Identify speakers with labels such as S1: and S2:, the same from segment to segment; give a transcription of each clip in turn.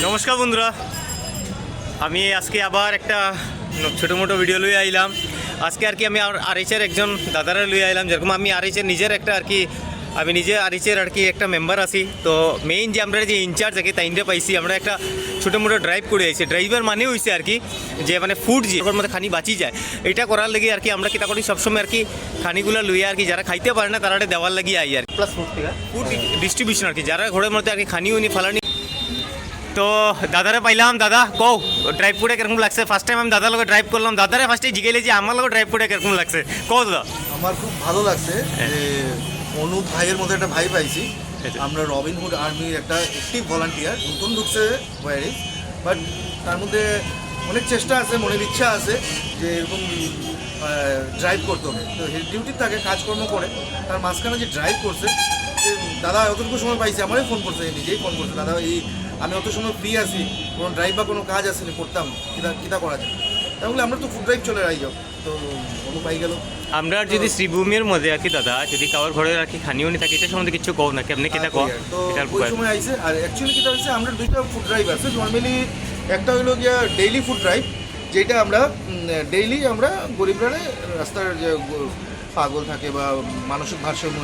S1: নমস্কার বন্ধুরা, আমি আজকে আবার একটা ছোটো মোটো ভিডিও লইয়ে আইলাম। আজকে আর কি আমি আরএইচের একজন দাদারা লইয়ে আইলাম। যেরকম আমি আরএইচের নিজের একটা আর কি আমি নিজে আরএইচের আর কি একটা মেম্বার আছি। তো মেইন যে আমরা যে ইনচার্জ আর কি তাইনটা পাইছি, আমরা একটা ছোটো মোটো ড্রাইভ করে আইছি। ড্রাইভার মানে হয়েছে আর কি যে মানে ফুড যে ওর মধ্যে খানি বাঁচি যায়, এটা করার লাগি আর কি আমরা কিতা করি সবসময় আর কি খানিগুলো লইয়া আর কি যারা খাইতে পারে না তারা দেওয়ার লাগি আই আর প্লাস ফুড ডিস্ট্রিবিউশন আর কি যারা ঘরের মধ্যে আর কি খানি উনি ফালানি। তো দাদারে পাইলাম। দাদা কও ড্রাইভ করে কিরকম লাগছে? ফার্স্ট টাইম আমি দাদার লগে ড্রাইভ করলাম। দাদারে ফার্স্টে জিগাইলে যে আমার লগে ড্রাইভ করে কিরকম লাগছে কও দাদা।
S2: আমার খুব ভালো লাগছে যে অনুপ ভাইয়ের মধ্যে একটা ভাই পাইছি। আমরা রবিনহুড আর্মির একটা অ্যাক্টিভ ভলান্টিয়ার, নতুন ঢুকছে ওয়ারিস, বাট তার মধ্যে অনেক চেষ্টা আছে, মনের ইচ্ছা আছে যে এরকম ড্রাইভ করতে হবে। তো ডিউটির থাকে কাজকর্ম করে, তার মাঝখানে যে ড্রাইভ করছে, যে দাদা অতটুকু সময় পাইছে, আমারই ফোন করছে, নিজেই ফোন করছে, দাদা এই আমি অত সময় ফ্রি আছি, কোনো ড্রাইভ বা কোনো কাজ আসেনি, করতাম কিতা করা যায়। তাহলে আমরা তো ফুড ড্রাইভ চলে রাই যাও। তো অনুপ পাই গেল।
S1: আমরা যদি শ্রীভূমির মধ্যে আর কি দাদা যদি কারোর ঘরে আর কি খানিও নি থাকে, এটা সম্বন্ধে কিছু কও না কেমনে কিতা কও?
S2: তো ওই সময় আইছে। আর অ্যাকচুয়ালি কিতা হচ্ছে, আমরা দুইটা ফুড ড্রাইভ আছে নর্মালি। একটা হইলো গিয়া ডেইলি ফুড ড্রাইভ, যেটা আমরা ডেইলি আমরা গরিবরা রাস্তার যে পাগল থাকে বা মানসিক ভারসাম্য,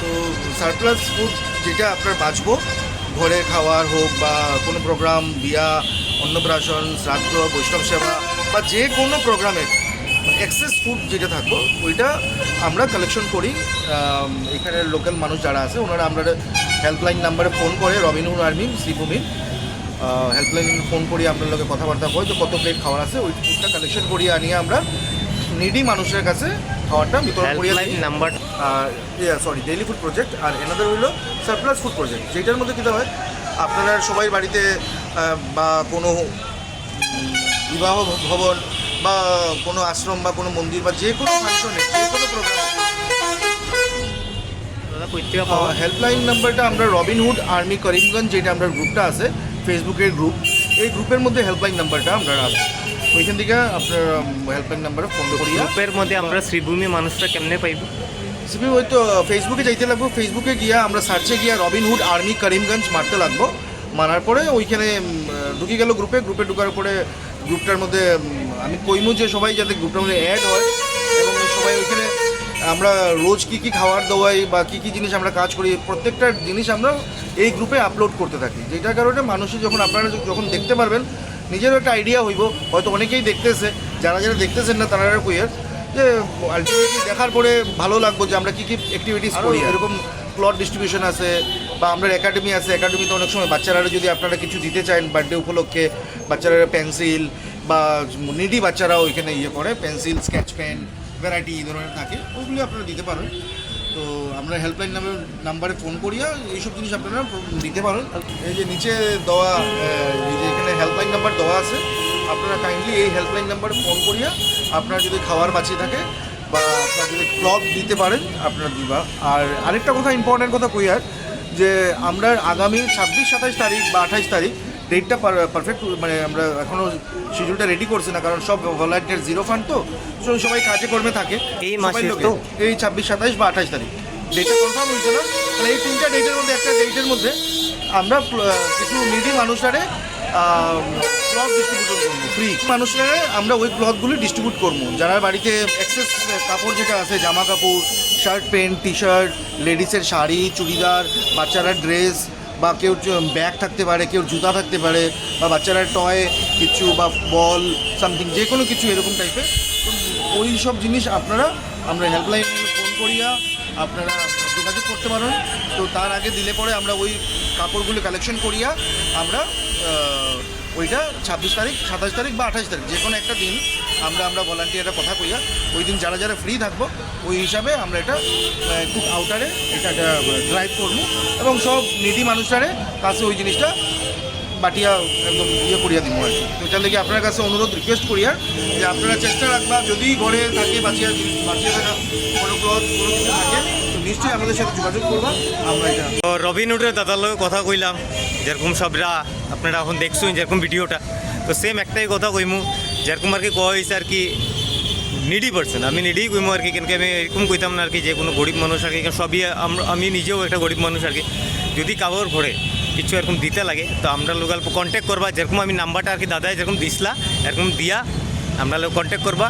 S2: তো সারপ্লাস ফুড যেটা আপনার বাঁচবো, ঘরে খাওয়ার হোক বা কোনো প্রোগ্রাম, বিয়া, অন্নপ্রাশন, শ্রাদ্ধ, বৈষ্ণব সেবা বা যে কোনো প্রোগ্রামের এক্সেস ফুড যেটা থাকবো ওইটা আমরা কালেকশন করি। এখানে লোকাল মানুষ যারা আছে ওনারা আমরা হেল্পলাইন নাম্বারে ফোন করে, রবিনহুড আর্মি শ্রীভূমির হেল্পলাইন ফোন করি, আপনার লোকে কথাবার্তা হয়, তো কত প্লেট খাওয়ার আছে ওই ফুডটা কালেকশন করিয়ে আনিয়ে আমরা নিডি মানুষের কাছে খাওয়ারটা বিতরণ করিয়ে
S1: number
S2: sorry daily food project. আর এনাদের হইলো সারপ্লাস ফুড প্রজেক্ট, যেটার মধ্যে কী হয়, আপনারা সবাই বাড়িতে বা কোনো বিবাহ ভবন বা কোনো আশ্রম বা কোনো মন্দির বা যে কোনো ফাংশনে, যে কোনো প্রোগ্রামে হেল্পলাইন নাম্বারটা আমরা রবিনহুড আর্মি করিমগঞ্জ, যেটা আমরা গ্রুপটা আছে ফেসবুকের গ্রুপ, এই গ্রুপের মধ্যে হেল্পলাইন নাম্বারটা আমরা রাখি। ওইখান থেকে আপনার হেল্পলাইন নাম্বারে ফোন করিয়া
S1: গ্রুপের মধ্যে আমরা শ্রীভূমি মানুষটা কেমনে পাইব?
S2: সিপি ওই তো ফেসবুকে যাইতে লাগবো, ফেসবুকে গিয়া আমরা সার্চে গিয়া রবিনহুড আর্মি করিমগঞ্জ মারতে লাগবো। মারার পরে ওইখানে ঢুকে গেল গ্রুপে ঢুকার পরে গ্রুপটার মধ্যে আমি কইমু যে সবাই যাতে গ্রুপটার মধ্যে অ্যাড হয় এবং সবাই ওইখানে আমরা রোজ কী কী খাওয়ার দাওয়াই বা কী কী জিনিস আমরা কাজ করি, প্রত্যেকটা জিনিস আমরা এই গ্রুপে আপলোড করতে থাকি। যেটার কারণে মানুষই যখন আপনারা যখন দেখতে পারবেন, নিজেরও একটা আইডিয়া হইব। হয়তো অনেকেই দেখতেছে, যারা দেখতেছেন না তারা কইয়ের যে আলটিমেটলি দেখার পরে ভালো লাগবো যে আমরা কী কী অ্যাক্টিভিটিস করি। এরকম ক্লথ ডিস্ট্রিবিউশন আছে বা আমরা একাডেমি আছে, একাডেমিতে অনেক সময় বাচ্চারা যদি আপনারা কিছু দিতে চান বার্থডে উপলক্ষে, বাচ্চারা পেন্সিল বা নিডি বাচ্চারা ওইখানে করে পেন্সিল, স্কেচ পেন, ভ্যারাইটি এই ধরনের থাকে, ওইগুলি আপনারা দিতে পারেন। তো আমরা হেল্পলাইন নাম্বারে ফোন করিয়া এইসব জিনিস আপনারা দিতে পারেন। এই যে নিচে দেওয়া এই যে এখানে হেল্পলাইন নাম্বার দেওয়া আছে, আপনারা কাইন্ডলি এই হেল্পলাইন নাম্বারে ফোন করিয়া আপনার যদি খাবার বাঁচিয়ে থাকে বা আপনার যদি ক্লথ দিতে পারেন আপনারা দিবা। আর আরেকটা কথা, ইম্পর্ট্যান্ট কথা কইয়ার, যে আমরা আগামী 26, 27 তারিখ বা 28 তারিখ ডেটটা পারফেক্ট, মানে আমরা এখনও শিডিউলটা রেডি করছি না, কারণ সব ভলান্টিয়ার জিরো ফান্ড, তো সবাই কাজে কর্মে থাকে
S1: এই মাসে। তো
S2: এই 26, 27 বা 28 তারিখ ডেটটা কনফার্ম হয়েছে না, মানে এই তিনটা ডেটের মধ্যে একটা ডেটের মধ্যে আমরা কিছু নিডি মানুষরা ক্লথ ডিস্ট্রিবিউট করবো, ফ্রি মানুষরা আমরা ওই ক্লথগুলি ডিস্ট্রিবিউট করবো। যারা বাড়িতে এক্সেস কাপড় যেটা আছে, জামা কাপড়, শার্ট, প্যান্ট, টি শার্ট, লেডিসের শাড়ি, চুড়িদার, বাচ্চারা ড্রেস বা কেউ ব্যাগ থাকতে পারে, কেউ জুতা থাকতে পারে, বা বাচ্চারা টয় কিছু বা বল সামথিং যে কোনো কিছু এরকম টাইপের, ওই সব জিনিস আপনারা আমরা হেল্পলাইন ফোন করিয়া আপনারা যোগাযোগ করতে পারেন। তো তার আগে দিলে পরে আমরা ওই কাপড়গুলো কালেকশন করিয়া আমরা ওইটা 26 তারিখ, 27 তারিখ বা 28 তারিখ যে কোনো একটা দিন আমরা ভলান্টিয়াররা কথা কইয়া ওই দিন যারা যারা ফ্রি থাকবো ওই হিসাবে আমরা এটা খুব আউটারে এটা ড্রাইভ করবো এবং সব নিডি মানুষের কাছে ওই জিনিসটা বাটিয়া একদম করিয়া দিব আর কি। তো এটার লেগে আপনার কাছে অনুরোধ রিকোয়েস্ট করিয়া যে আপনারা চেষ্টা রাখবা, যদি ঘরে থাকে বাঁচিয়ে থাকা কোনো ক্লথ কোনো কিছু থাকে তো নিশ্চয়ই আমাদের সাথে যোগাযোগ করবা। আমরা এটা
S1: রবিনহুডের দাদার লগে কথা কইলাম, যেরকম সবরা আপনারা এখন দেখছেন যেরকম ভিডিওটা, তো সেম একটাই কথা কইমু যেরকম আর কি কয়া হয়েছে আর কি নিডি পারসন, আমি নিডি কইমু আর কি, কেন আমি এরকম কইতাম না আর কি যে কোনো গরিব মানুষ আর কি, সবই আমি নিজেও একটা গরিব মানুষ আর কি। যদি কারোর ঘরে কিছু এরকম দিতে লাগে তো আমরা লোক অল্প কন্ট্যাক্ট করবা, যেরকম আমি নাম্বারটা আর কি দাদাই যেরকম দিছিলা এরকম দিয়া আমরা লোক কন্ট্যাক্ট করবা,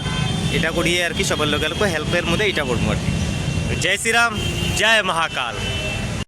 S1: এটা করিয়ে আর কি সবার লোক হেল্পের মধ্যে এটা করবো আর কি। জয় শ্রীরাম, জয় মহাকাল।